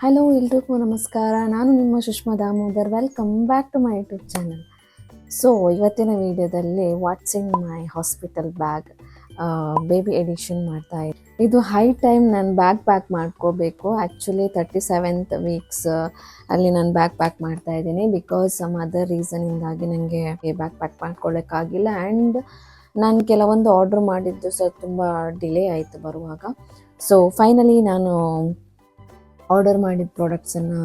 Hello ಎಲ್ರಿಗೂ ನಮಸ್ಕಾರ. ನಾನು ನಿಮ್ಮ Sushma Damodar. Welcome back to my YouTube channel. So ಇವತ್ತಿನ ವಿಡಿಯೋದಲ್ಲಿ what's in my hospital bag baby edition ಮಾಡ್ತಾ ಇದ್ದೀನಿ. ಇದು ಹೈ ಟೈಮ್ ನಾನು ಬ್ಯಾಗ್ ಪ್ಯಾಕ್ ಮಾಡ್ಕೋಬೇಕು. ಆ್ಯಕ್ಚುಲಿ 37th ವೀಕ್ಸ್ ಅಲ್ಲಿ ನಾನು ಬ್ಯಾಗ್ ಪ್ಯಾಕ್ ಮಾಡ್ತಾ ಇದ್ದೀನಿ. ಬಿಕಾಸ್ ಸಮ್ ಅದರ್ ರೀಸನಿಂದಾಗಿ ನನಗೆ ಬ್ಯಾಗ್ ಪ್ಯಾಕ್ ಮಾಡ್ಕೊಳ್ಳೋಕ್ಕಾಗಿಲ್ಲ. ಆ್ಯಂಡ್ ನಾನು ಕೆಲವೊಂದು ಆರ್ಡ್ರ್ ಮಾಡಿದ್ದು ತುಂಬ ಡಿಲೇ ಆಯಿತು ಬರುವಾಗ. ಸೊ ಫೈನಲಿ ನಾನು ಆರ್ಡರ್ ಮಾಡಿದ ಪ್ರಾಡಕ್ಟ್ಸನ್ನು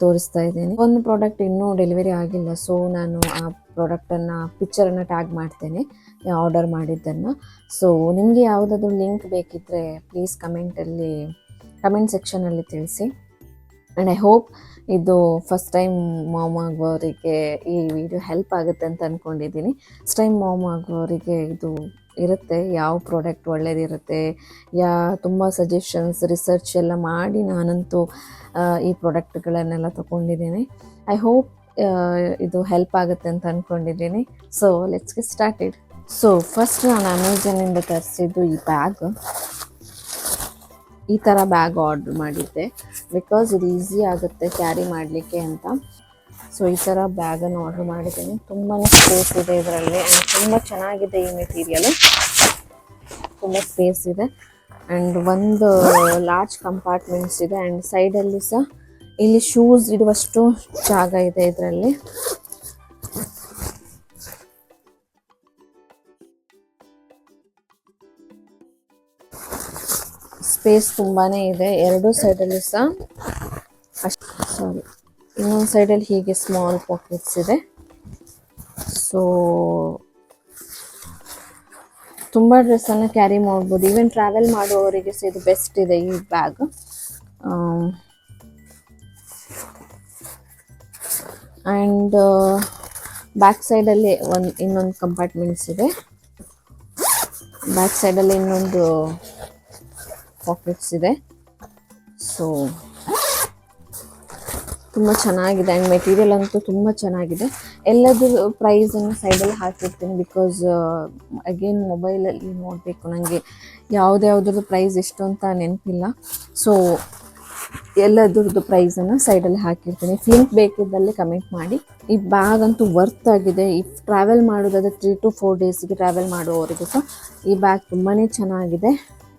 ತೋರಿಸ್ತಾ ಇದ್ದೀನಿ. ಒಂದು ಪ್ರಾಡಕ್ಟ್ ಇನ್ನೂ ಡೆಲಿವರಿ ಆಗಿಲ್ಲ. ಸೊ ನಾನು ಆ ಪ್ರಾಡಕ್ಟನ್ನು ಪಿಕ್ಚರನ್ನು ಟ್ಯಾಗ್ ಮಾಡ್ತೇನೆ ಆರ್ಡರ್ ಮಾಡಿದ್ದನ್ನು. ಸೊ ನಿಮಗೆ ಯಾವುದಾದ್ರೂ ಲಿಂಕ್ ಬೇಕಿದ್ದರೆ ಪ್ಲೀಸ್ ಕಮೆಂಟ್ ಸೆಕ್ಷನಲ್ಲಿ ತಿಳಿಸಿ. ಆ್ಯಂಡ್ ಐ ಹೋಪ್ ಇದು ಫಸ್ಟ್ ಟೈಮ್ ಮಾಮ್ ಆಗೋರಿಗೆ ಈ ವಿಡಿಯೋ ಹೆಲ್ಪ್ ಆಗುತ್ತೆ ಅಂತ ಅಂದ್ಕೊಂಡಿದ್ದೀನಿ. ಫಸ್ಟ್ ಟೈಮ್ ಮಾಮ್ ಆಗೋರಿಗೆ ಇದು ಇರುತ್ತೆ, ಯಾವ ಪ್ರಾಡಕ್ಟ್ ಒಳ್ಳೇದಿರುತ್ತೆ, ತುಂಬ ಸಜೆಷನ್ಸ್ ರಿಸರ್ಚ್ ಎಲ್ಲ ಮಾಡಿ ನಾನಂತೂ ಈ ಪ್ರಾಡಕ್ಟ್ಗಳನ್ನೆಲ್ಲ ತೊಗೊಂಡಿದ್ದೀನಿ. ಐ ಹೋಪ್ ಇದು ಹೆಲ್ಪ್ ಆಗುತ್ತೆ ಅಂತ ಅಂದ್ಕೊಂಡಿದ್ದೀನಿ. So let's get started. So first ನಾನು ಅಮೆಝಾನಿಂದ ತರಿಸಿದ್ದು ಈ ಬ್ಯಾಗ್. ಈ ಥರ ಬ್ಯಾಗ್ ಆರ್ಡ್ರ್ ಮಾಡಿದ್ದೆ ಬಿಕಾಸ್ ಇದು ಈಸಿ ಆಗುತ್ತೆ ಕ್ಯಾರಿ ಮಾಡಲಿಕ್ಕೆ ಅಂತ. ಸೊ ಈ ಥರ ಬ್ಯಾಗನ್ನು ಆರ್ಡ್ರ್ ಮಾಡಿದ್ದೀನಿ. ತುಂಬಾ ಸ್ಪೇಸ್ ಇದೆ ಇದರಲ್ಲಿ. ಆ್ಯಂಡ್ ತುಂಬ ಚೆನ್ನಾಗಿದೆ ಈ ಮೆಟೀರಿಯಲು. ತುಂಬ ಸ್ಪೇಸ್ ಇದೆ ಆ್ಯಂಡ್ ಒಂದು ಲಾರ್ಜ್ ಕಂಪಾರ್ಟ್ಮೆಂಟ್ಸ್ ಇದೆ. ಆ್ಯಂಡ್ ಸೈಡಲ್ಲಿ ಸಹ ಇಲ್ಲಿ ಶೂಸ್ ಇಡುವಷ್ಟು ಜಾಗ ಇದೆ ಇದರಲ್ಲಿ. ಸ್ಪೇಸ್ ತುಂಬಾ ಇದೆ ಎರಡು ಸೈಡಲ್ಲಿ ಸಹ. ಇನ್ನೊಂದು ಸೈಡಲ್ಲಿ ಹೀಗೆ ಸ್ಮಾಲ್ ಪಾಕೆಟ್ಸ್ ಇದೆ. ಸೊ ತುಂಬ ಡ್ರೆಸ್ಸನ್ನು ಕ್ಯಾರಿ ಮಾಡ್ಬೋದು. ಈವನ್ ಟ್ರಾವೆಲ್ ಮಾಡುವವರಿಗೆ ಸಹ ಇದು ಬೆಸ್ಟ್ ಇದೆ ಈ ಬ್ಯಾಗ್. ಆ್ಯಂಡ್ ಬ್ಯಾಕ್ ಸೈಡಲ್ಲಿ ಇನ್ನೊಂದು ಕಂಪಾರ್ಟ್ಮೆಂಟ್ಸ್ ಇದೆ. ಬ್ಯಾಕ್ ಸೈಡಲ್ಲಿ ಇನ್ನೊಂದು ಪಾಕೆಟ್ಸ್ ಇದೆ. ಸೊ ತುಂಬ ಚೆನ್ನಾಗಿದೆ ಆ್ಯಂಡ್ ಮೆಟೀರಿಯಲ್ ಅಂತೂ ತುಂಬ ಚೆನ್ನಾಗಿದೆ. ಎಲ್ಲದೂ ಪ್ರೈಸನ್ನು ಸೈಡಲ್ಲಿ ಹಾಕಿರ್ತೀನಿ ಬಿಕಾಸ್ ಅಗೇನ್ ಮೊಬೈಲಲ್ಲಿ ನೋಡಬೇಕು, ನನಗೆ ಯಾವುದ್ಯಾವ್ದ್ರದ್ದು ಪ್ರೈಸ್ ಎಷ್ಟು ಅಂತ ನೆನಪಿಲ್ಲ. ಸೊ ಎಲ್ಲದ್ರದ್ದು ಪ್ರೈಸನ್ನು ಸೈಡಲ್ಲಿ ಹಾಕಿರ್ತೀನಿ. ಲಿಂಕ್ ಬೇಕಿದ್ದಲ್ಲಿ ಕಮೆಂಟ್ ಮಾಡಿ. ಈ ಬ್ಯಾಗ್ ಅಂತೂ ವರ್ತ್ ಆಗಿದೆ. ಈ ಟ್ರಾವೆಲ್ ಮಾಡೋದಾದರೆ 3 to 4 ಡೇಸಿಗೆ ಟ್ರಾವೆಲ್ ಮಾಡುವವರಿಗೂ ಸಹ ಈ ಬ್ಯಾಗ್ ತುಂಬಾ ಚೆನ್ನಾಗಿದೆ.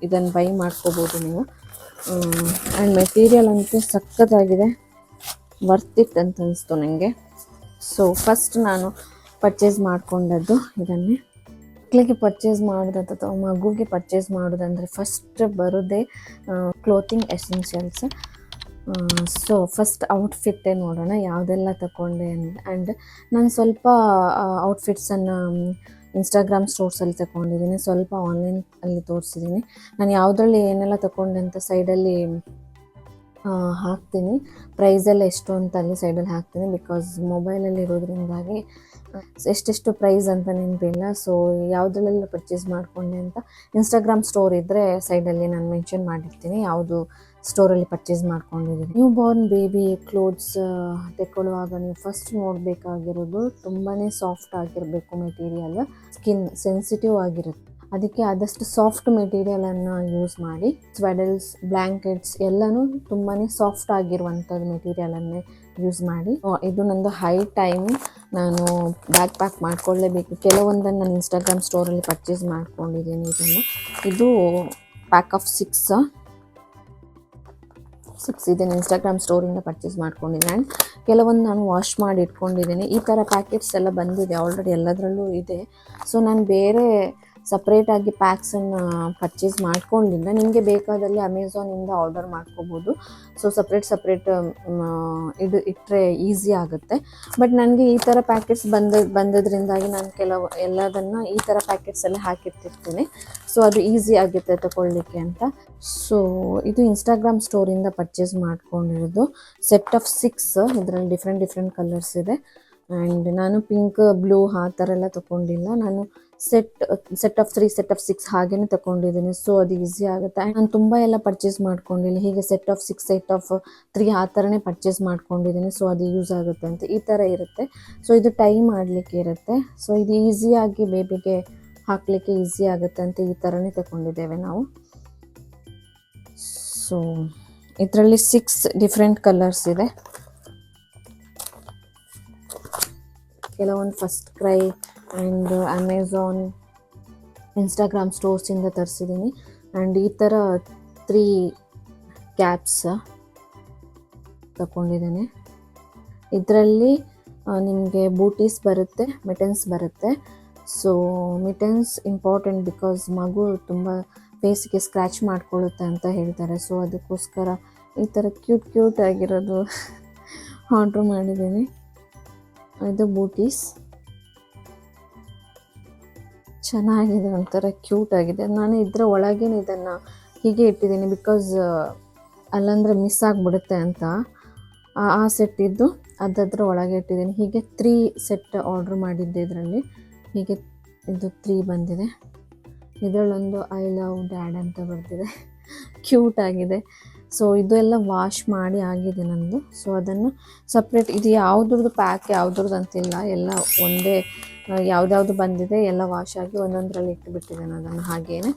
ಇದನ್ನು ಬೈ ಮಾಡ್ಕೋಬೋದು ನೀವು. ಆ್ಯಂಡ್ ಮೆಟೀರಿಯಲ್ ಅಂತೂ ಸಖತ್ತಾಗಿದೆ, ವರ್ತ್ ಇಟ್ ಅಂತ ಅನಿಸ್ತು ನನಗೆ. ಸೊ ಫಸ್ಟ್ ನಾನು ಪರ್ಚೇಸ್ ಮಾಡಿಕೊಂಡದ್ದು ಇದನ್ನೇ. ಮಕ್ಕಳಿಗೆ ಪರ್ಚೇಸ್ ಮಾಡೋದು ಅಥವಾ ಮಗುಗೆ ಪರ್ಚೇಸ್ ಮಾಡೋದಂದರೆ ಫಸ್ಟ್ ಬರೋದೇ ಕ್ಲೋತಿಂಗ್ ಎಸೆನ್ಷಿಯಲ್ಸ್. ಸೊ ಫಸ್ಟ್ ಔಟ್ಫಿಟ್ಟೇ ನೋಡೋಣ ಯಾವುದೆಲ್ಲ ತಗೊಂಡೆ ಅಂತ. ಆ್ಯಂಡ್ ನಾನು ಸ್ವಲ್ಪ ಔಟ್ಫಿಟ್ಸನ್ನು ಇನ್ಸ್ಟಾಗ್ರಾಮ್ ಸ್ಟೋರ್ಸಲ್ಲಿ ತಗೊಂಡಿದ್ದೀನಿ, ಸ್ವಲ್ಪ ಆನ್ಲೈನಲ್ಲಿ ತೋರಿಸಿದ್ದೀನಿ. ನಾನು ಯಾವುದ್ರಲ್ಲಿ ಏನೆಲ್ಲ ತಗೊಂಡೆ ಅಂತ ಸೈಡಲ್ಲಿ ಹಾಕ್ತೀನಿ. ಪ್ರೈಸೆಲ್ಲ ಎಷ್ಟು ಅಂತ ಅಲ್ಲಿ ಸೈಡಲ್ಲಿ ಹಾಕ್ತೀನಿ ಬಿಕಾಸ್ ಮೊಬೈಲಲ್ಲಿ ಇರೋದ್ರಿಂದಾಗಿ ಎಷ್ಟೆಷ್ಟು ಪ್ರೈಸ್ ಅಂತ ನೆನಪಿಲ್ಲ. ಸೊ ಯಾವುದ್ರಲ್ಲೆಲ್ಲ ಪರ್ಚೇಸ್ ಮಾಡಿಕೊಂಡೆ ಅಂತ ಇನ್ಸ್ಟಾಗ್ರಾಮ್ ಸ್ಟೋರ್ ಇದ್ದರೆ ಸೈಡಲ್ಲಿ ನಾನು ಮೆನ್ಷನ್ ಮಾಡಿರ್ತೀನಿ ಯಾವುದು ಸ್ಟೋರಲ್ಲಿ ಪರ್ಚೇಸ್ ಮಾಡ್ಕೊಂಡಿದ್ದೀನಿ. ನ್ಯೂ ಬಾರ್ನ್ ಬೇಬಿ ಕ್ಲೋತ್ಸ್ ತೆಕ್ಕೊಳ್ಳುವಾಗ ನೀವು ಫಸ್ಟ್ ನೋಡಬೇಕಾಗಿರೋದು ತುಂಬಾ ಸಾಫ್ಟ್ ಆಗಿರಬೇಕು ಮೆಟೀರಿಯಲ್. ಸ್ಕಿನ್ ಸೆನ್ಸಿಟಿವ್ ಆಗಿರುತ್ತೆ, ಅದಕ್ಕೆ ಆದಷ್ಟು ಸಾಫ್ಟ್ ಮೆಟೀರಿಯಲನ್ನು ಯೂಸ್ ಮಾಡಿ. ಸ್ವೆಡಲ್ಸ್, ಬ್ಲ್ಯಾಂಕೆಟ್ಸ್ ಎಲ್ಲನೂ ತುಂಬಾ ಸಾಫ್ಟ್ ಆಗಿರುವಂಥದ್ದು ಮೆಟೀರಿಯಲನ್ನೇ ಯೂಸ್ ಮಾಡಿ. ಇದು ನಂದು ಹೈ ಟೈಮ್, ನಾನು ಬ್ಯಾಗ್ ಪ್ಯಾಕ್ ಮಾಡ್ಕೊಳ್ಳೇಬೇಕು. ಕೆಲವೊಂದನ್ನು ನಾನು ಇನ್ಸ್ಟಾಗ್ರಾಮ್ ಸ್ಟೋರಲ್ಲಿ ಪರ್ಚೇಸ್ ಮಾಡ್ಕೊಂಡಿದ್ದೀನಿ. ಇದು ಪ್ಯಾಕ್ ಆಫ್ 6 ಇದನ್ನು ಇನ್ಸ್ಟಾಗ್ರಾಮ್ ಸ್ಟೋರಿಂದ ಪರ್ಚೇಸ್ ಮಾಡ್ಕೊಂಡಿದ್ದೀನಿ. ಆ್ಯಂಡ್ ಕೆಲವೊಂದು ನಾನು ವಾಶ್ ಮಾಡಿ ಇಟ್ಕೊಂಡಿದ್ದೀನಿ. ಈ ಥರ ಪ್ಯಾಕೆಟ್ಸ್ ಎಲ್ಲ ಬಂದಿದೆ ಆಲ್ರೆಡಿ, ಎಲ್ಲದರಲ್ಲೂ ಇದೆ. ಸೊ ನಾನು ಬೇರೆ ಸಪ್ರೇಟಾಗಿ ಪ್ಯಾಕ್ಸನ್ನು ಪರ್ಚೇಸ್ ಮಾಡ್ಕೊಂಡಿಲ್ಲ. ನಿಮಗೆ ಬೇಕಾದಲ್ಲಿ ಅಮೆಝಾನಿಂದ ಆರ್ಡರ್ ಮಾಡ್ಕೋಬೋದು. ಸೊ ಸಪ್ರೇಟ್ ಇಟ್ಟರೆ ಈಸಿ ಆಗುತ್ತೆ. ಬಟ್ ನನಗೆ ಈ ಥರ ಪ್ಯಾಕೆಟ್ಸ್ ಬಂದದ್ರಿಂದಾಗಿ ನಾನು ಎಲ್ಲದನ್ನು ಈ ಥರ ಪ್ಯಾಕೆಟ್ಸಲ್ಲಿ ಹಾಕಿಟ್ಟಿರ್ತೀನಿ. ಸೊ ಅದು ಈಸಿ ಆಗುತ್ತೆ ತಗೊಳ್ಳಿಕ್ಕೆ ಅಂತ. ಸೊ ಇದು ಇನ್ಸ್ಟಾಗ್ರಾಮ್ ಸ್ಟೋರಿಂದ ಪರ್ಚೇಸ್ ಮಾಡ್ಕೊಂಡಿರೋದು ಸೆಟ್ ಆಫ್ 6. ಇದರಲ್ಲಿ ಡಿಫ್ರೆಂಟ್ ಕಲರ್ಸ್ ಇದೆ. ಆ್ಯಂಡ್ ನಾನು ಪಿಂಕ್, ಬ್ಲೂ ಆ ಥರ ಎಲ್ಲ ತೊಗೊಂಡಿಲ್ಲ. ನಾನು ಸೆಟ್ ಆಫ್ 3, ಸೆಟ್ ಆಫ್ 6 ಹಾಗೇ ತೊಗೊಂಡಿದ್ದೀನಿ. ಸೊ ಅದು ಈಸಿ ಆಗುತ್ತೆ. ನಾನು ತುಂಬ ಎಲ್ಲ ಪರ್ಚೇಸ್ ಮಾಡ್ಕೊಂಡಿಲ್ಲ, ಹೀಗೆ ಸೆಟ್ ಆಫ್ 6, ಸೆಟ್ ಆಫ್ 3 ಆ ಥರನೇ ಪರ್ಚೇಸ್ ಮಾಡ್ಕೊಂಡಿದ್ದೀನಿ. ಸೊ ಅದು ಯೂಸ್ ಆಗುತ್ತೆ ಅಂತ ಈ ಥರ ಇರುತ್ತೆ. ಸೊ ಇದು ಟೈ ಮಾಡಲಿಕ್ಕೆ ಇರುತ್ತೆ. ಸೊ ಇದು ಈಸಿಯಾಗಿ ಬೇಬಿಗೆ ಹಾಕಲಿಕ್ಕೆ ಈಸಿ ಆಗುತ್ತೆ ಅಂತ ಈ ಥರನೇ ತಗೊಂಡಿದ್ದೇವೆ ನಾವು. ಸೊ ಇದರಲ್ಲಿ 6 ಡಿಫ್ರೆಂಟ್ ಕಲರ್ಸ್ ಇದೆ. ಕೆಲವೊಂದು FirstCry and Amazon, Instagram ಸ್ಟೋರ್ಸಿಂದ ತರಿಸಿದ್ದೀನಿ. ಆ್ಯಂಡ್ ಈ ಥರ 3 ಕ್ಯಾಪ್ಸ್ ತಗೊಂಡಿದ್ದೇನೆ. ಇದರಲ್ಲಿ ನಿಮಗೆ ಬೂಟೀಸ್ ಬರುತ್ತೆ, ಮಿಟನ್ಸ್ ಬರುತ್ತೆ. ಸೊ ಮಿಟನ್ಸ್ ಇಂಪಾರ್ಟೆಂಟ್ ಬಿಕಾಸ್ ಮಗು ತುಂಬ ಫೇಸ್ಗೆ ಸ್ಕ್ರ್ಯಾಚ್ ಮಾಡ್ಕೊಳ್ಳುತ್ತೆ ಅಂತ ಹೇಳ್ತಾರೆ. ಸೊ ಅದಕ್ಕೋಸ್ಕರ ಈ ಥರ ಕ್ಯೂಟ್ ಆಗಿರೋದು ಆರ್ಡ್ರ್ ಮಾಡಿದ್ದೀನಿ. ಇದು ಬೂಟೀಸ್ ಚೆನ್ನಾಗಿದೆ, ಒಂಥರ ಕ್ಯೂಟ್ ಆಗಿದೆ. ನಾನು ಇದರ ಒಳಗೇ ಇದನ್ನು ಹೀಗೆ ಇಟ್ಟಿದ್ದೀನಿ ಬಿಕಾಸ್ ಅಲ್ಲಂದರೆ ಮಿಸ್ ಆಗಿಬಿಡುತ್ತೆ ಅಂತ. ಆ ಸೆಟ್ ಇದ್ದು ಅದರ ಒಳಗೆ ಇಟ್ಟಿದ್ದೀನಿ. ಹೀಗೆ 3 ಸೆಟ್ ಆರ್ಡ್ರ್ ಮಾಡಿದ್ದೆ. ಇದರಲ್ಲಿ ಹೀಗೆ ಇದು 3 ಬಂದಿದೆ. ಇದರಲ್ಲೊಂದು ಐ ಲವ್ ಡ್ಯಾಡ್ ಅಂತ ಬರ್ತಿದೆ, ಕ್ಯೂಟ್ ಆಗಿದೆ. ಸೊ ಇದು ಎಲ್ಲ ವಾಶ್ ಮಾಡಿ ಆಗಿದೆ ನಂದು. ಸೊ ಅದನ್ನು ಸಪ್ರೇಟ್, ಇದು ಯಾವುದ್ರದ್ದು ಪ್ಯಾಕ್ ಯಾವುದ್ರದ್ದು ಅಂತಿಲ್ಲ, ಎಲ್ಲ ಒಂದೇ ಯಾವುದ್ಯಾವುದು ಬಂದಿದೆ ಎಲ್ಲ ವಾಶ್ ಆಗಿ ಒಂದೊಂದರಲ್ಲಿ ಇಟ್ಟುಬಿಟ್ಟಿದ್ದೇನೆ ಅದನ್ನು ಹಾಗೇನೆ.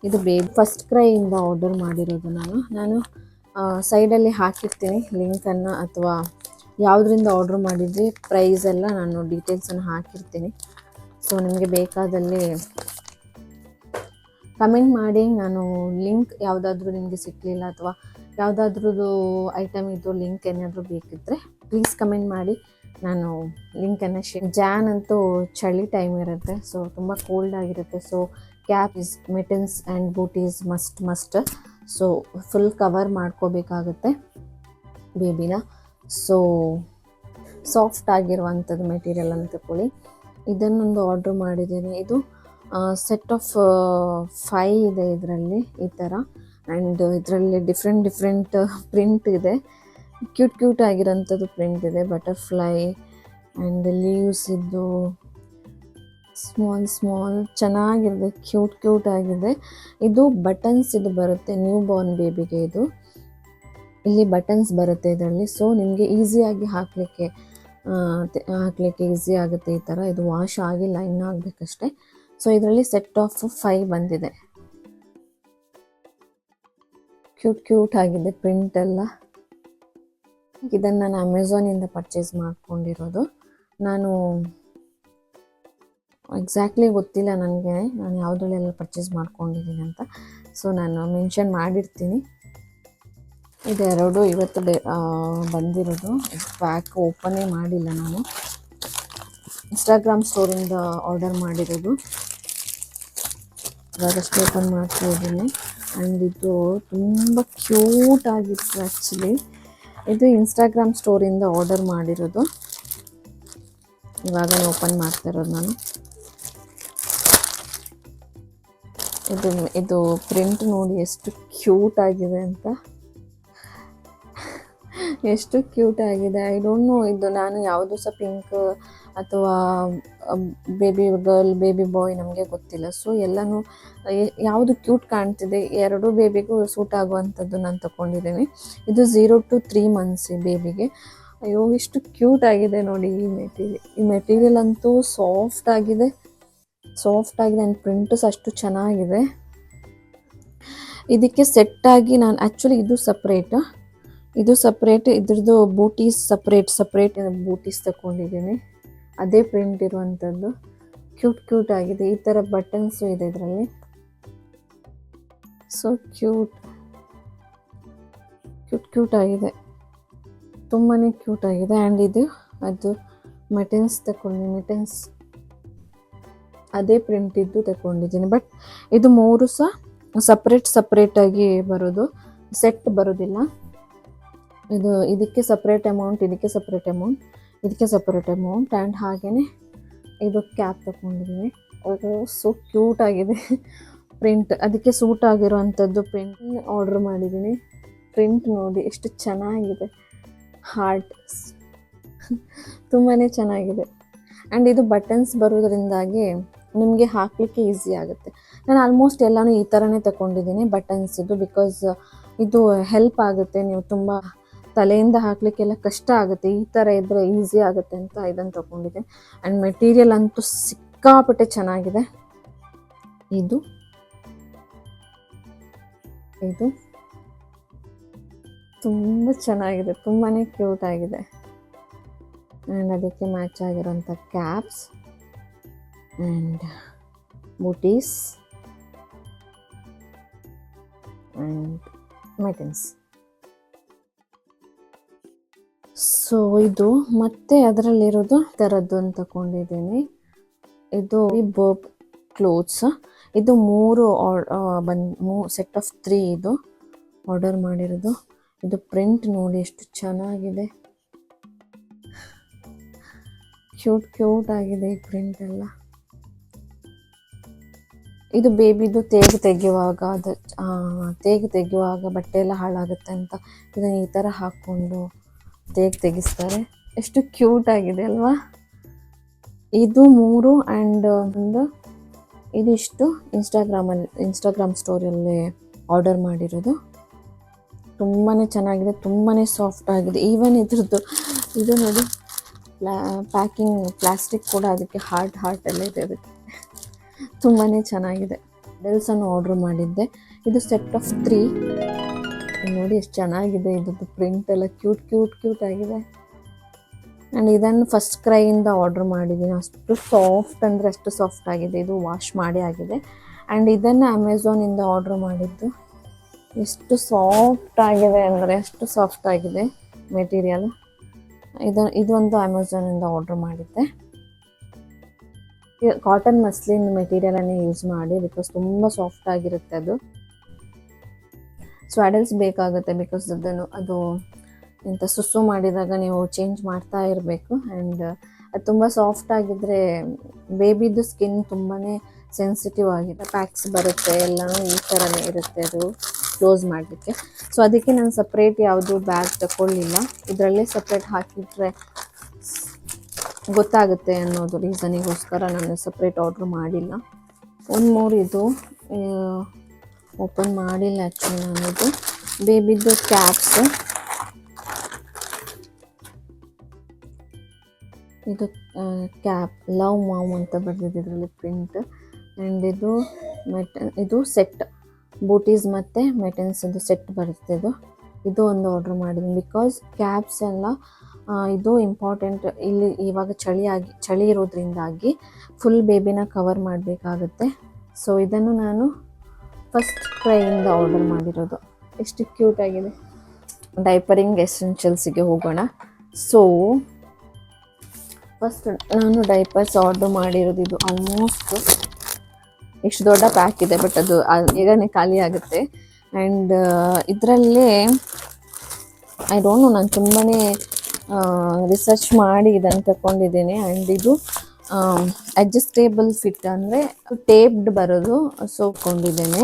ಇದು ಬೇಬಿ ಫಸ್ಟ್ ಕ್ರೈಯಿಂದ ಆರ್ಡರ್ ಮಾಡಿರೋದು. ನಾನು ಸೈಡಲ್ಲಿ ಹಾಕಿರ್ತೀನಿ ಲಿಂಕನ್ನು, ಅಥವಾ ಯಾವುದರಿಂದ ಆರ್ಡ್ರ್ ಮಾಡಿದ್ವಿ ಪ್ರೈಸ್ ಎಲ್ಲ ನಾನು ಡೀಟೇಲ್ಸನ್ನು ಹಾಕಿರ್ತೀನಿ. ಸೊ ನಿಮಗೆ ಬೇಕಾದಲ್ಲಿ ಕಮೆಂಟ್ ಮಾಡಿ. ನಾನು ಲಿಂಕ್ ಯಾವುದಾದ್ರೂ ನಿಮಗೆ ಸಿಕ್ಕಲಿಲ್ಲ ಅಥವಾ ಯಾವುದಾದ್ರದ್ದು ಐಟಮ್ ಇದು ಲಿಂಕ್ ಏನಾದರೂ ಬೇಕಿದ್ದರೆ ಪ್ಲೀಸ್ ಕಮೆಂಟ್ ಮಾಡಿ, ನಾನು ಲಿಂಕನ್ನು ಜಾನ್ ಅಂತೂ ಚಳಿ ಟೈಮ್ ಇರುತ್ತೆ, ಸೊ ತುಂಬ ಕೋಲ್ಡ್ ಆಗಿರುತ್ತೆ. So cap is mittens and booties must. So full cover ಮಾಡ್ಕೋಬೇಕಾಗುತ್ತೆ ಬೇಬಿನ. ಸೊ ಸಾಫ್ಟ್ ಆಗಿರುವಂಥದ್ದು ಮೆಟೀರಿಯಲ್ ಅಂತ ತಗೊಳ್ಳಿ. ಇದನ್ನೊಂದು ಆರ್ಡ್ರ್ ಮಾಡಿದ್ದೀನಿ. ಇದು ಸೆಟ್ ಆಫ್ 5 ಇದೆ ಇದರಲ್ಲಿ ಈ ಥರ. ಆ್ಯಂಡ್ ಇದರಲ್ಲಿ ಡಿಫ್ರೆಂಟ್ ಪ್ರಿಂಟ್ ಇದೆ, ಕ್ಯೂಟ್ ಆಗಿರೋಂಥದ್ದು ಪ್ರಿಂಟ್ ಇದೆ. ಬಟರ್ಫ್ಲೈ ಆ್ಯಂಡ್ ಲೀವ್ಸ್ ಇದ್ದು ಸ್ಮಾಲ್ ಚೆನ್ನಾಗಿದೆ, ಕ್ಯೂಟ್ ಆಗಿದೆ. ಇದು ಬಟನ್ಸ್ ಇದು ಬರುತ್ತೆ ನ್ಯೂ ಬಾರ್ನ್ ಬೇಬಿಗೆ. ಇಲ್ಲಿ ಬಟನ್ಸ್ ಬರುತ್ತೆ ಇದರಲ್ಲಿ. ಸೊ ನಿಮಗೆ ಈಸಿಯಾಗಿ ಹಾಕಲಿಕ್ಕೆ ಈಸಿ ಆಗುತ್ತೆ ಈ ಥರ. ಇದು ವಾಶ್ ಆಗಿಲ್ಲ, ಇನ್ನೂ ಆಗಬೇಕಷ್ಟೆ. ಸೊ ಇದರಲ್ಲಿ ಸೆಟ್ ಆಫ್ 5 ಬಂದಿದೆ. ಕ್ಯೂಟ್ ಆಗಿದೆ ಪ್ರಿಂಟ್ ಎಲ್ಲ. ಇದನ್ನು ನಾನು ಅಮೆಝಾನಿಂದ ಪರ್ಚೇಸ್ ಮಾಡ್ಕೊಂಡಿರೋದು. ನಾನು ಎಕ್ಸಾಕ್ಟ್ಲಿ ಗೊತ್ತಿಲ್ಲ ನನಗೆ ನಾನು ಯಾವುದ್ರಲ್ಲೆಲ್ಲ ಪರ್ಚೇಸ್ ಮಾಡ್ಕೊಂಡಿದ್ದೀನಿ ಅಂತ. ಸೊ ನಾನು ಮೆನ್ಷನ್ ಮಾಡಿರ್ತೀನಿ. ಇದೆರಡು ಇವತ್ತು ಬಂದಿರೋದು. ಪ್ಯಾಕ್ ಓಪನೇ ಮಾಡಿಲ್ಲ ನಾನು, ಇನ್ಸ್ಟಾಗ್ರಾಮ್ ಸ್ಟೋರಿಂದ ಆರ್ಡರ್ ಮಾಡಿರೋದು. ಇವಾಗಷ್ಟು ಓಪನ್ ಮಾಡ್ತಾ ಇದ್ದೀನಿ. ಆ್ಯಂಡ್ ಇದು ತುಂಬ ಕ್ಯೂಟ್ ಆಗಿತ್ತು ಆ್ಯಕ್ಚುಲಿ. ಇದು ಇನ್ಸ್ಟಾಗ್ರಾಮ್ ಸ್ಟೋರಿಂದ ಆರ್ಡರ್ ಮಾಡಿರೋದು. ಇವಾಗ ಓಪನ್ ಮಾಡ್ತಾ ಇರೋದು ನಾನು. ಇದು ಪ್ರಿಂಟ್ ನೋಡಿ ಎಷ್ಟು ಕ್ಯೂಟ್ ಆಗಿದೆ ಅಂತ, ಎಷ್ಟು ಕ್ಯೂಟ್ ಆಗಿದೆ. ಐ ಡೋಂಟ್ ನೋ, ಇದು ನಾನು ಯಾವುದು ಸಹ ಪಿಂಕ್ ಅಥವಾ ಬೇಬಿ ಗರ್ಲ್ ಬೇಬಿ ಬಾಯ್ ನಮಗೆ ಗೊತ್ತಿಲ್ಲ. ಸೊ ಎಲ್ಲನೂ ಯಾವುದು ಕ್ಯೂಟ್ ಕಾಣ್ತಿದೆ, 2 ಬೇಬಿಗೂ ಸೂಟ್ ಆಗುವಂಥದ್ದು ನಾನು ತಗೊಂಡಿದ್ದೀನಿ. ಇದು 0 to 3 months ಬೇಬಿಗೆ. ಅಯ್ಯೋ ಎಷ್ಟು ಕ್ಯೂಟ್ ಆಗಿದೆ ನೋಡಿ ಈ ಮೆಟೀರಿಯಲ್ ಅಂತೂ ಸಾಫ್ಟ್ ಆಗಿದೆ ಆ್ಯಂಡ್ ಪ್ರಿಂಟಸ್ ಅಷ್ಟು ಚೆನ್ನಾಗಿದೆ. ಇದಕ್ಕೆ ಸೆಟ್ಟಾಗಿ ನಾನು ಆ್ಯಕ್ಚುಲಿ ಇದು ಸಪ್ರೇಟ್ ಇದ್ರದ್ದು ಬೂಟೀಸ್ ಸಪ್ರೇಟ್ ಬೂಟೀಸ್ ತಗೊಂಡಿದ್ದೀನಿ. ಅದೇ ಪ್ರಿಂಟ್ ಇರುವಂಥದ್ದು ಕ್ಯೂಟ್ ಆಗಿದೆ. ಈ ಥರ ಬಟನ್ಸು ಇದೆ ಇದರಲ್ಲಿ. ಸೊ ಕ್ಯೂಟ್ ಆಗಿದೆ, ತುಂಬಾ ಕ್ಯೂಟ್ ಆಗಿದೆ. ಆ್ಯಂಡ್ ಅದು ಮಿಟನ್ಸ್ ಮಿಟನ್ಸ್ ಅದೇ ಪ್ರಿಂಟ್ ಇದ್ದು ತಗೊಂಡಿದ್ದೀನಿ. ಬಟ್ ಇದು 3 ಸಹ ಸಪ್ರೇಟಾಗಿ ಬರೋದು, ಸೆಟ್ ಬರೋದಿಲ್ಲ. ಇದಕ್ಕೆ ಸಪ್ರೇಟ್ ಅಮೌಂಟ್, ಇದಕ್ಕೆ ಸಪ್ರೇಟ್ ಅಮೌಂಟ್. ಆ್ಯಂಡ್ ಹಾಗೆಯೇ ಇದು ಕ್ಯಾಪ್ ತಗೊಂಡಿದ್ದೀನಿ. ಸೊ ಕ್ಯೂಟ್ ಆಗಿದೆ ಪ್ರಿಂಟ್, ಅದಕ್ಕೆ ಸೂಟ್ ಆಗಿರುವಂಥದ್ದು ಪ್ರಿಂಟ್ ಆರ್ಡ್ರ್ ಮಾಡಿದ್ದೀನಿ. ಪ್ರಿಂಟ್ ನೋಡಿ ಎಷ್ಟು ಚೆನ್ನಾಗಿದೆ, ಹಾರ್ಟ್ ತುಂಬಾ ಚೆನ್ನಾಗಿದೆ. ಆ್ಯಂಡ್ ಇದು ಬಟನ್ಸ್ ಬರೋದ್ರಿಂದಾಗಿ ನಿಮಗೆ ಹಾಕಲಿಕ್ಕೆ ಈಸಿ ಆಗುತ್ತೆ. ನಾನು ಆಲ್ಮೋಸ್ಟ್ ಎಲ್ಲನೂ ಈ ಥರನೇ ತಗೊಂಡಿದ್ದೀನಿ ಬಟನ್ಸ್ ಇದು, ಬಿಕಾಸ್ ಇದು ಹೆಲ್ಪ್ ಆಗುತ್ತೆ. ನೀವು ತುಂಬ ತಲೆಯಿಂದ ಹಾಕಲಿಕ್ಕೆಲ್ಲ ಕಷ್ಟ ಆಗುತ್ತೆ, ಈ ಥರ ಇದ್ದರೆ ಈಸಿ ಆಗುತ್ತೆ ಅಂತ ಇದನ್ನು ತಗೊಂಡಿದ್ದೀನಿ. ಆ್ಯಂಡ್ ಮೆಟೀರಿಯಲ್ ಅಂತೂ ಸಿಕ್ಕಾಪಟ್ಟೆ ಚೆನ್ನಾಗಿದೆ. ಇದು ತುಂಬ ಚೆನ್ನಾಗಿದೆ, ತುಂಬಾ ಕ್ಯೂಟ್ ಆಗಿದೆ. ಆ್ಯಂಡ್ ಅದಕ್ಕೆ ಮ್ಯಾಚ್ ಆಗಿರೋಂಥ caps and booties and mittens. So ಇದು ಮತ್ತೆ ಅದರಲ್ಲಿರೋದು ಥರದ್ದು ಅಂತ ತಗೊಂಡಿದ್ದೀನಿ. ಇದು ಬರ್ಬ್ ಕ್ಲೋತ್ಸ್. ಇದು 3 ಸೆಟ್ ಆಫ್ 3 ಇದು ಆರ್ಡರ್ ಮಾಡಿರೋದು. ಇದು ಪ್ರಿಂಟ್ ನೋಡಿ ಎಷ್ಟು ಚೆನ್ನಾಗಿದೆ, ಕ್ಯೂಟ್ ಆಗಿದೆ ಈ ಪ್ರಿಂಟ್ ಎಲ್ಲ. ಇದು ಬೇಬಿದು ತೇಗು ತೆಗೆಯುವಾಗ ಬಟ್ಟೆ ಎಲ್ಲ ಹಾಳಾಗುತ್ತೆ ಅಂತ ಇದನ್ನು ಈ ಥರ ಹಾಕ್ಕೊಂಡು ತೆಗಿಸ್ತಾರೆ. ಎಷ್ಟು ಕ್ಯೂಟ್ ಆಗಿದೆ ಅಲ್ವಾ. ಇದು 3 ಆ್ಯಂಡ್ ಒಂದು ಇದಿಷ್ಟು ಇನ್ಸ್ಟಾಗ್ರಾಮ್ ಸ್ಟೋರಿಯಲ್ಲಿ ಆರ್ಡರ್ ಮಾಡಿರೋದು. ತುಂಬಾ ಚೆನ್ನಾಗಿದೆ, ತುಂಬಾ ಸಾಫ್ಟ್ ಆಗಿದೆ. ಈವನ್ ಇದ್ರದ್ದು ಇದು ನೋಡಿ ಪ್ಯಾಕಿಂಗ್ ಪ್ಲಾಸ್ಟಿಕ್ ಕೂಡ ಅದಕ್ಕೆ ಹಾರ್ಟ್ ಎಲ್ಲ ಇದೆ. ಅದಕ್ಕೆ ತುಂಬಾ ಚೆನ್ನಾಗಿದೆ. ಡೆಲ್ಸನ್ನು ಆರ್ಡ್ರ್ ಮಾಡಿದ್ದೆ. ಇದು ಸೆಟ್ ಆಫ್ 3 ನೋಡಿ ಎಷ್ಟು ಚೆನ್ನಾಗಿದೆ. ಇದ್ರದ್ದು ಪ್ರಿಂಟ್ ಎಲ್ಲ ಕ್ಯೂಟ್ ಆಗಿದೆ. ಆ್ಯಂಡ್ ಇದನ್ನು ಫಸ್ಟ್ ಕ್ರೈಯಿಂದ ಆರ್ಡ್ರ್ ಮಾಡಿದ್ದೀನಿ. ಅಷ್ಟು ಸಾಫ್ಟ್ ಅಂದರೆ ಅಷ್ಟು ಸಾಫ್ಟ್ ಆಗಿದೆ. ಇದು ವಾಶ್ ಮಾಡಿ ಆಗಿದೆ. ಆ್ಯಂಡ್ ಇದನ್ನು ಅಮೆಝಾನಿಂದ ಆರ್ಡ್ರ್ ಮಾಡಿದ್ದು. ಎಷ್ಟು ಸಾಫ್ಟ್ ಆಗಿದೆ ಅಂದರೆ ಅಷ್ಟು ಸಾಫ್ಟ್ ಆಗಿದೆ ಮೆಟೀರಿಯಲ್. ಇದೊಂದು ಅಮೆಝಾನಿಂದ ಆರ್ಡ್ರ್ ಮಾಡಿದ್ದೆ. ಕಾಟನ್ ಮಸ್ಲಿನ್ ಮೆಟೀರಿಯಲನ್ನೇ ಯೂಸ್ ಮಾಡಿ, ಬಿಕಾಸ್ ತುಂಬ ಸಾಫ್ಟ್ ಆಗಿರುತ್ತೆ ಅದು. ಸ್ವಾಡಲ್ಸ್ ಬೇಕಾಗುತ್ತೆ, ಬಿಕಾಸ್ ಅದು ಎಂಥ ಸುಸ್ಸು ಮಾಡಿದಾಗ ನೀವು ಚೇಂಜ್ ಮಾಡ್ತಾ ಇರಬೇಕು. ಆ್ಯಂಡ್ ಅದು ತುಂಬ ಸಾಫ್ಟ್ ಆಗಿದ್ದರೆ ಬೇಬಿದು ಸ್ಕಿನ್ ತುಂಬಾ ಸೆನ್ಸಿಟಿವ್ ಆಗಿದೆ. ಪ್ಯಾಕ್ಸ್ ಬರುತ್ತೆ, ಎಲ್ಲನೂ ಈ ಥರನೇ ಇರುತ್ತೆ ಅದು ಕ್ಲೋಸ್ ಮಾಡಲಿಕ್ಕೆ. ಸೊ ಅದಕ್ಕೆ ನಾನು ಸಪ್ರೇಟ್ ಯಾವುದು ಬ್ಯಾಗ್ ತಗೊಳ್ಳಿಲ್ಲ. ಇದರಲ್ಲೇ ಸಪ್ರೇಟ್ ಹಾಕಿಟ್ರೆ ಗೊತ್ತಾಗುತ್ತೆ ಅನ್ನೋದು ರೀಸನಿಗೋಸ್ಕರ ನಾನು ಸಪ್ರೇಟ್ ಆರ್ಡ್ರ್ ಮಾಡಿಲ್ಲ. 3 ಇದು ಓಪನ್ ಮಾಡಿಲ್ಲ ಆ್ಯಕ್ಚುಲಿ ನಾನು. ಇದು ಬೇಬಿದ್ದು ಕ್ಯಾಪ್ಸ್. ಇದು ಕ್ಯಾಪ್ ಲವ್ ಮಾಮ್ ಅಂತ ಬರೆದಿದೆ ಇದರಲ್ಲಿ ಪ್ರಿಂಟ್. ಆ್ಯಂಡ್ ಇದು ಸೆಟ್ ಬೂಟೀಸ್ ಮತ್ತು ಮೆಟನ್ಸಿಂದು ಸೆಟ್ ಬರುತ್ತೆ. ಇದು ಒಂದು ಆರ್ಡ್ರ್ ಮಾಡಿದ್ದೀನಿ. ಬಿಕಾಸ್ ಕ್ಯಾಪ್ಸ್ ಎಲ್ಲ ಇದು ಇಂಪಾರ್ಟೆಂಟ್. ಇಲ್ಲಿ ಇವಾಗ ಚಳಿ ಇರೋದ್ರಿಂದಾಗಿ ಫುಲ್ ಬೇಬಿನ ಕವರ್ ಮಾಡಬೇಕಾಗುತ್ತೆ. ಸೊ ಇದನ್ನು ನಾನು ಫಸ್ಟ್ ಕ್ರೈಯಿಂದ ಆರ್ಡರ್ ಮಾಡಿರೋದು. ಎಷ್ಟು ಕ್ಯೂಟ್ ಆಗಿದೆ. ಡೈಪರಿಂಗ್ ಎಸೆನ್ಷಿಯಲ್ಸಿಗೆ ಹೋಗೋಣ. ಸೊ ಫಸ್ಟ್ ನಾನು ಡೈಪರ್ಸ್ ಆರ್ಡರ್ ಮಾಡಿರೋದು. ಇದು ಆಲ್ಮೋಸ್ಟ್ ಇಷ್ಟು ದೊಡ್ಡ ಪ್ಯಾಕ್ ಇದೆ, ಬಟ್ ಅದು ಬೇಗನೆ ಖಾಲಿ ಆಗುತ್ತೆ. ಆ್ಯಂಡ್ ಇದರಲ್ಲೇ ಐ ಡೋಂಟ್ ನೋ, ನಾನು ತುಂಬಾ ರಿಸರ್ಚ್ ಮಾಡಿ ಇದನ್ನು ತಗೊಂಡಿದ್ದೀನಿ. ಆ್ಯಂಡ್ ಇದು ಅಡ್ಜಸ್ಟೇಬಲ್ ಫಿಟ್ ಅಂದರೆ ಟೇಪ್ಡ್ ಬರೋದು. ಸೊ ಕೊಂಡಿದ್ದೇನೆ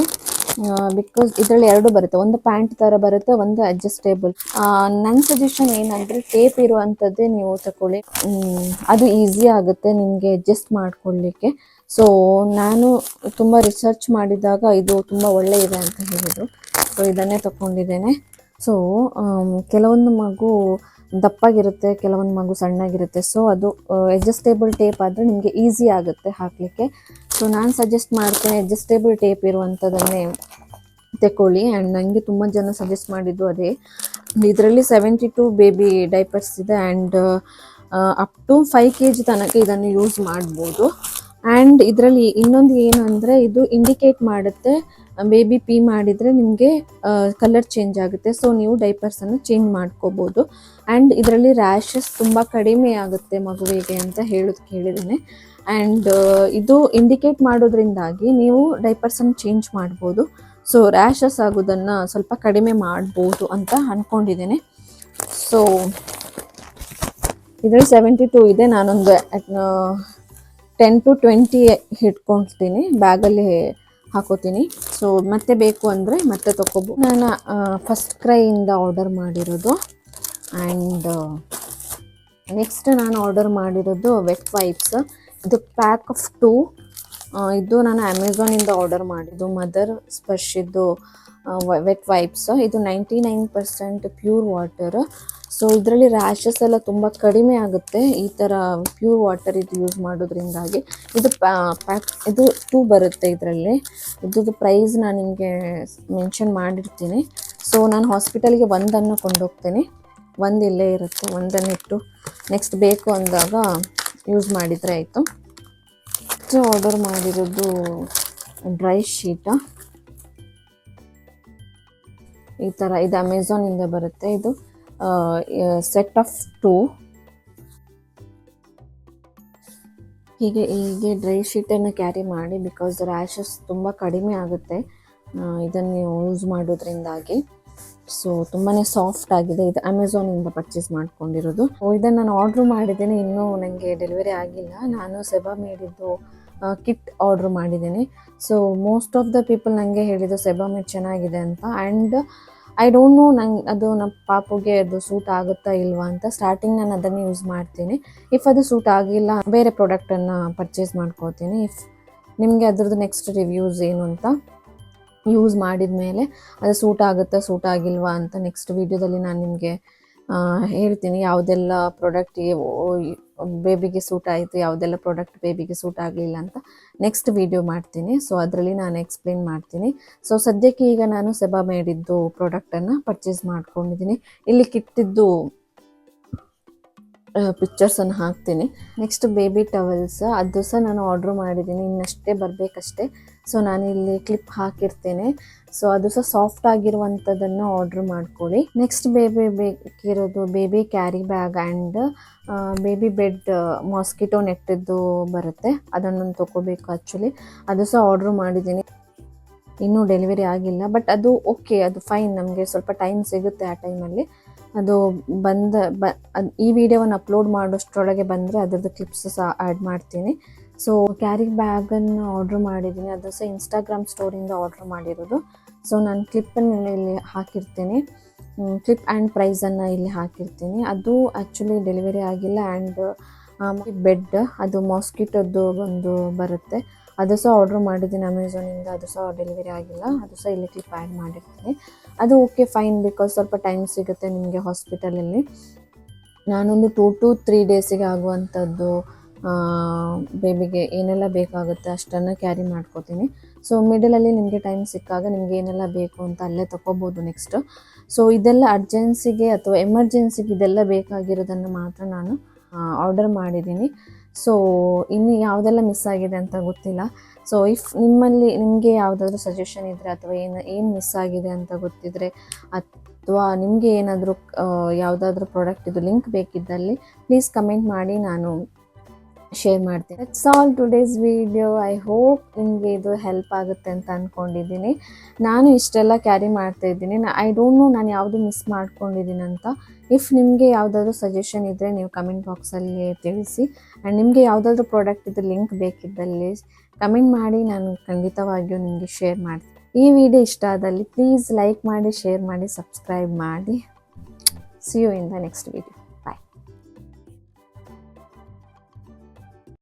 ಬಿಕಾಸ್ ಇದರಲ್ಲಿ 2 ಬರುತ್ತೆ. ಒಂದು ಪ್ಯಾಂಟ್ ಥರ ಬರುತ್ತೆ, ಒಂದು ಅಡ್ಜಸ್ಟೇಬಲ್. ನನ್ನ ಸಜೆಷನ್ ಏನಂದರೆ ಟೇಪ್ ಇರುವಂಥದ್ದೇ ನೀವು ತಗೊಳ್ಳಿ. ಅದು ಈಸಿ ಆಗುತ್ತೆ ನಿಮಗೆ ಅಡ್ಜಸ್ಟ್ ಮಾಡ್ಕೊಳ್ಳಿಕ್ಕೆ. ಸೊ ನಾನು ತುಂಬ ರಿಸರ್ಚ್ ಮಾಡಿದಾಗ ಇದು ತುಂಬ ಒಳ್ಳೆ ಇದೆ ಅಂತ ಹೇಳಿದರು. ಸೊ ಇದನ್ನೇ ತಗೊಂಡಿದ್ದೇನೆ. ಸೊ ಕೆಲವೊಂದು ಮಗು ದಪ್ಪಾಗಿರುತ್ತೆ, ಕೆಲವೊಂದು ಮಗು ಸಣ್ಣಗಿರುತ್ತೆ. ಸೊ ಅದು ಅಡ್ಜಸ್ಟೇಬಲ್ ಟೇಪ್ ಆದರೆ ನಿಮಗೆ ಈಸಿ ಆಗುತ್ತೆ ಹಾಕಲಿಕ್ಕೆ. ಸೊ ನಾನು ಸಜೆಸ್ಟ್ ಮಾಡ್ತೇನೆ ಅಡ್ಜಸ್ಟೇಬಲ್ ಟೇಪ್ ಇರುವಂಥದ್ದನ್ನೇ ತಗೊಳ್ಳಿ. ಆ್ಯಂಡ್ ನನಗೆ ತುಂಬ ಜನ ಸಜೆಸ್ಟ್ ಮಾಡಿದ್ದು ಅದೇ. ಇದರಲ್ಲಿ 72 ಬೇಬಿ ಡೈಪರ್ಸ್ ಇದೆ. ಆ್ಯಂಡ್ ಅಪ್ ಟು 5 kg ತನಕ ಇದನ್ನು ಯೂಸ್ ಮಾಡ್ಬೋದು. ಆ್ಯಂಡ್ ಇದರಲ್ಲಿ ಇನ್ನೊಂದು ಏನು ಅಂದರೆ ಇದು ಇಂಡಿಕೇಟ್ ಮಾಡುತ್ತೆ ಬೇಬಿ ಪೀ ಮಾಡಿದರೆ ನಿಮಗೆ ಕಲರ್ ಚೇಂಜ್ ಆಗುತ್ತೆ. ಸೊ ನೀವು ಡೈಪರ್ಸನ್ನು ಚೇಂಜ್ ಮಾಡ್ಕೋಬೋದು. ಆ್ಯಂಡ್ ಇದರಲ್ಲಿ ರ್ಯಾಷಸ್ ತುಂಬ ಕಡಿಮೆ ಆಗುತ್ತೆ ಮಗುವಿಗೆ ಅಂತ ಕೇಳಿದ್ದೇನೆ. ಆ್ಯಂಡ್ ಇದು ಇಂಡಿಕೇಟ್ ಮಾಡೋದ್ರಿಂದಾಗಿ ನೀವು ಡೈಪರ್ಸನ್ನು ಚೇಂಜ್ ಮಾಡ್ಬೋದು. ಸೊ ರ್ಯಾಷಸ್ ಆಗೋದನ್ನು ಸ್ವಲ್ಪ ಕಡಿಮೆ ಮಾಡ್ಬೋದು ಅಂತ ಅಂದ್ಕೊಂಡಿದ್ದೇನೆ. ಸೊ ಇದರಲ್ಲಿ 72 ಇದೆ. ನಾನೊಂದು 10 to 20 ಇಟ್ಕೊಳ್ತೀನಿ, ಬ್ಯಾಗಲ್ಲಿ ಹಾಕೋತೀನಿ. ಸೊ ಮತ್ತೆ ಬೇಕು ಅಂದರೆ ಮತ್ತೆ ತೊಗೋಬೋದು. ನಾನು ಫಸ್ಟ್ ಕ್ರೈಯಿಂದ ಆರ್ಡರ್ ಮಾಡಿರೋದು. ಆ್ಯಂಡ್ ನೆಕ್ಸ್ಟ್ ನಾನು ಆರ್ಡರ್ ಮಾಡಿರೋದು ವೆಟ್ ವೈಪ್ಸ್. ಇದು ಪ್ಯಾಕ್ ಆಫ್ 2. ಇದು ನಾನು ಅಮೆಝಾನಿಂದ ಆರ್ಡರ್ ಮಾಡಿದ್ದು. ಮದರ್ ಸ್ಪರ್ಶಿದ್ದು ವೆಟ್ ವೈಪ್ಸ್. ಇದು 99% ಪ್ಯೂರ್ ವಾಟರ್. ಸೊ ಇದರಲ್ಲಿ ರ್ಯಾಷಸ್ ಎಲ್ಲ ತುಂಬ ಕಡಿಮೆ ಆಗುತ್ತೆ ಈ ಥರ ಪ್ಯೂರ್ ವಾಟರ್ ಇದು ಯೂಸ್ ಮಾಡೋದ್ರಿಂದಾಗಿ. ಇದು ಇದು 2 ಬರುತ್ತೆ ಇದರಲ್ಲಿ. ಇದ್ರದ್ದು ಪ್ರೈಸ್ ನಾನು ನಿಮಗೆ ಮೆನ್ಷನ್ ಮಾಡಿರ್ತೀನಿ. ಸೊ ನಾನು ಹಾಸ್ಪಿಟಲ್ಗೆ ಒಂದನ್ನು ಕೊಂಡೋಗ್ತೇನೆ, ಒಂದು ಇಲ್ಲೇ ಇರುತ್ತೆ, ಒಂದನ್ನಿಟ್ಟು ನೆಕ್ಸ್ಟ್ ಬೇಕು ಅಂದಾಗ ಯೂಸ್ ಮಾಡಿದರೆ ಆಯಿತು. ಆರ್ಡರ್ ಮಾಡಿರೋದು ಡ್ರೈ ಶೀಟ. ಈ ಥರ ಇದು ಅಮೆಝಾನಿಂದ ಬರುತ್ತೆ. ಇದು ಸೆಟ್ ಆಫ್ 2. ಹೀಗೆ ಡ್ರೈ ಶೀಟನ್ನು ಕ್ಯಾರಿ ಮಾಡಿ, ಬಿಕಾಸ್ ರ್ಯಾಷಸ್ ತುಂಬ ಕಡಿಮೆ ಆಗುತ್ತೆ ಇದನ್ನು ಯೂಸ್ ಮಾಡೋದ್ರಿಂದಾಗಿ. ಸೊ ತುಂಬಾ ಸಾಫ್ಟ್ ಆಗಿದೆ. ಇದು ಅಮೆಝಾನಿಂದ ಪರ್ಚೇಸ್ ಮಾಡ್ಕೊಂಡಿರೋದು. ಇದನ್ನು ನಾನು ಆರ್ಡ್ರ್ ಮಾಡಿದ್ದೇನೆ, ಇನ್ನೂ ನನಗೆ ಡೆಲಿವರಿ ಆಗಿಲ್ಲ. ನಾನು ಸೆಬಾಮೇಡಿದ್ದು ಕಿಟ್ ಆರ್ಡ್ರ್ ಮಾಡಿದ್ದೀನಿ. So most of the people ನನಗೆ ಹೇಳಿದ್ದು ಸೆಬಾಮೇಡ್ ಚೆನ್ನಾಗಿದೆ ಅಂತ. ಆ್ಯಂಡ್ ಐ ಡೋಂಟ್ ನೋ ನಂಗೆ ಅದು ನಮ್ಮ ಪಾಪುಗೆ ಅದು ಸೂಟ್ ಆಗುತ್ತಾ ಇಲ್ವಾ ಅಂತ. ಸ್ಟಾರ್ಟಿಂಗ್ ನಾನು ಅದನ್ನು ಯೂಸ್ ಮಾಡ್ತೀನಿ. ಇಫ್ ಅದು ಸೂಟ್ ಆಗಿಲ್ಲ ಬೇರೆ ಪ್ರಾಡಕ್ಟನ್ನು ಪರ್ಚೇಸ್ ಮಾಡ್ಕೋತೀನಿ. ಇಫ್ ನಿಮಗೆ ಅದ್ರದ್ದು ನೆಕ್ಸ್ಟ್ ರಿವ್ಯೂಸ್ ಏನು ಅಂತ ಯೂಸ್ ಮಾಡಿದ ಮೇಲೆ ಅದು ಸೂಟ್ ಆಗುತ್ತಾ ಸೂಟ್ ಆಗಿಲ್ವಾ ಅಂತ ನೆಕ್ಸ್ಟ್ ವೀಡಿಯೋದಲ್ಲಿ ನಾನು ನಿಮಗೆ ಹೇಳ್ತೀನಿ. ಯಾವುದೆಲ್ಲ ಪ್ರಾಡಕ್ಟಿಗೆ ಬೇಬಿಗೆ ಸೂಟ್ ಆಯಿತು, ಯಾವುದೆಲ್ಲ ಪ್ರಾಡಕ್ಟ್ ಬೇಬಿಗೆ ಸೂಟ್ ಆಗಲಿಲ್ಲ ಅಂತ ನೆಕ್ಸ್ಟ್ ವೀಡಿಯೋ ಮಾಡ್ತೀನಿ. ಸೊ ಅದರಲ್ಲಿ ನಾನು ಎಕ್ಸ್ಪ್ಲೇನ್ ಮಾಡ್ತೀನಿ. ಸೊ ಸದ್ಯಕ್ಕೆ ಈಗ ನಾನು ಸೆಬಾಮೇಡಿದ್ದು ಪ್ರಾಡಕ್ಟನ್ನು ಪರ್ಚೇಸ್ ಮಾಡ್ಕೊಂಡಿದ್ದೀನಿ. ಇಲ್ಲಿ ಕಿಟ್ಟಿದ್ದು ಪಿಕ್ಚರ್ಸನ್ನು ಹಾಕ್ತೀನಿ. ನೆಕ್ಸ್ಟ್ ಬೇಬಿ ಟವಲ್ಸ್, ಅದು ಸಹ ನಾನು ಆರ್ಡ್ರ್ ಮಾಡಿದ್ದೀನಿ, ಇನ್ನಷ್ಟೇ ಬರಬೇಕಷ್ಟೆ. ಸೊ ನಾನಿಲ್ಲಿ ಕ್ಲಿಪ್ ಹಾಕಿರ್ತೇನೆ. ಸೊ ಅದು ಸಹ ಸಾಫ್ಟ್ ಆಗಿರುವಂಥದ್ದನ್ನು ಆರ್ಡ್ರ್ ಮಾಡ್ಕೊಳ್ಳಿ. ನೆಕ್ಸ್ಟ್ ಬೇಕಿರೋದು baby carry bag and baby bed mosquito ನೆಟ್ಟಿದ್ದು ಬರುತ್ತೆ, ಅದನ್ನು ತೊಗೋಬೇಕು ಆ್ಯಕ್ಚುಲಿ. ಅದು ಸಹ ಆರ್ಡ್ರ್ ಮಾಡಿದ್ದೀನಿ, ಇನ್ನೂ ಡೆಲಿವರಿ ಆಗಿಲ್ಲ. ಬಟ್ ಅದು ಓಕೆ, ಅದು ಫೈನ್, ನಮಗೆ ಸ್ವಲ್ಪ ಟೈಮ್ ಸಿಗುತ್ತೆ. ಆ ಟೈಮಲ್ಲಿ ಅದು ಈ ವಿಡಿಯೋವನ್ನು ಅಪ್ಲೋಡ್ ಮಾಡೋಷ್ಟರೊಳಗೆ ಬಂದರೆ ಅದರದ್ದು ಕ್ಲಿಪ್ಸ್ ಸಹ ಆ್ಯಡ್ ಮಾಡ್ತೀನಿ. ಸೊ ಕ್ಯಾರಿ ಬ್ಯಾಗನ್ನು ಆರ್ಡ್ರ್ ಮಾಡಿದ್ದೀನಿ, ಅದು ಸಹ ಇನ್ಸ್ಟಾಗ್ರಾಮ್ ಸ್ಟೋರಿಂದ ಆರ್ಡ್ರ್ ಮಾಡಿರೋದು. ಸೊ ನಾನು ಕ್ಲಿಪ್ಪನ್ನೆಲ್ಲ ಇಲ್ಲಿ ಹಾಕಿರ್ತೀನಿ, ಕ್ಲಿಪ್ ಆ್ಯಂಡ್ ಪ್ರೈಸನ್ನು ಇಲ್ಲಿ ಹಾಕಿರ್ತೀನಿ. ಅದು ಆ್ಯಕ್ಚುಲಿ ಡೆಲಿವರಿ ಆಗಿಲ್ಲ. ಆ್ಯಂಡ್ ಬೆಡ್ ಅದು ಮಾಸ್ಕಿಟೋದ್ದು ಒಂದು ಬರುತ್ತೆ, ಅದು ಸಹ ಆರ್ಡ್ರ್ ಮಾಡಿದ್ದೀನಿ ಅಮೆಝಾನಿಂದ, ಅದು ಸಹ ಡೆಲಿವರಿ ಆಗಿಲ್ಲ. ಅದು ಸಹ ಇಲ್ಲಿ ಕ್ಲಿಪ್ ಆ್ಯಡ್ ಮಾಡಿರ್ತೀನಿ. ಅದು ಓಕೆ ಫೈನ್, ಬಿಕಾಸ್ ಸ್ವಲ್ಪ ಟೈಮ್ ಸಿಗುತ್ತೆ ನಿಮಗೆ ಹಾಸ್ಪಿಟಲಲ್ಲಿ. ನಾನೊಂದು 2 to 3 ಡೇಸಿಗೆ ಆಗುವಂಥದ್ದು ಬೇಬಿಗೆ ಏನೆಲ್ಲ ಬೇಕಾಗುತ್ತೆ ಅಷ್ಟನ್ನು ಕ್ಯಾರಿ ಮಾಡ್ಕೋತೀನಿ. ಸೊ ಮಿಡಲಲ್ಲಿ ನಿಮಗೆ ಟೈಮ್ ಸಿಕ್ಕಾಗ ನಿಮ್ಗೆ ಏನೆಲ್ಲ ಬೇಕು ಅಂತ ಅಲ್ಲೇ ತೊಗೋಬೋದು ನೆಕ್ಸ್ಟ್. ಸೊ ಇದೆಲ್ಲ ಅರ್ಜೆನ್ಸಿಗೆ ಅಥವಾ ಎಮರ್ಜೆನ್ಸಿಗೆ ಇದೆಲ್ಲ ಬೇಕಾಗಿರೋದನ್ನು ಮಾತ್ರ ನಾನು ಆರ್ಡರ್ ಮಾಡಿದ್ದೀನಿ. ಸೊ ಇನ್ನು ಯಾವುದೆಲ್ಲ ಮಿಸ್ ಆಗಿದೆ ಅಂತ ಗೊತ್ತಿಲ್ಲ. ಸೊ ಇಫ್ ನಿಮಗೆ ಯಾವುದಾದ್ರೂ ಸಜೆಷನ್ ಇದ್ದರೆ ಅಥವಾ ಏನು ಮಿಸ್ ಆಗಿದೆ ಅಂತ ಗೊತ್ತಿದ್ದರೆ, ಅಥವಾ ನಿಮಗೆ ಏನಾದರೂ ಯಾವುದಾದ್ರೂ ಪ್ರಾಡಕ್ಟಿದು ಲಿಂಕ್ ಬೇಕಿದ್ದಲ್ಲಿ ಪ್ಲೀಸ್ ಕಮೆಂಟ್ ಮಾಡಿ, ನಾನು ಶೇರ್ ಮಾಡ್ತೀನಿ. That's all today's video. I hope ನಿಮಗೆ ಇದು ಹೆಲ್ಪ್ ಆಗುತ್ತೆ ಅಂತ ಅಂದ್ಕೊಂಡಿದ್ದೀನಿ. ನಾನು ಇಷ್ಟೆಲ್ಲ ಕ್ಯಾರಿ ಮಾಡ್ತಾ ಇದ್ದೀನಿ. ಐ ಡೋಂಟ್ ನೋ ನಾನು ಯಾವುದು ಮಿಸ್ ಮಾಡ್ಕೊಂಡಿದ್ದೀನಿ ಅಂತ. ಇಫ್ ನಿಮಗೆ ಯಾವುದಾದ್ರೂ ಸಜೆಷನ್ ಇದ್ದರೆ ನೀವು ಕಮೆಂಟ್ ಬಾಕ್ಸಲ್ಲಿ ತಿಳಿಸಿ. ಆ್ಯಂಡ್ ನಿಮಗೆ ಯಾವುದಾದ್ರೂ ಪ್ರಾಡಕ್ಟಿದು ಲಿಂಕ್ ಬೇಕಿದ್ದಲ್ಲಿ ಕಮೆಂಟ್ ಮಾಡಿ, ನಾನು ಖಂಡಿತವಾಗಿಯೂ ನಿಮಗೆ ಶೇರ್ ಮಾಡ್ತೀನಿ. ಈ ವಿಡಿಯೋ ಇಷ್ಟ ಆದಲ್ಲಿ ಪ್ಲೀಸ್ ಲೈಕ್ ಮಾಡಿ, ಶೇರ್ ಮಾಡಿ, ಸಬ್ಸ್ಕ್ರೈಬ್ ಮಾಡಿ. See you in the next video.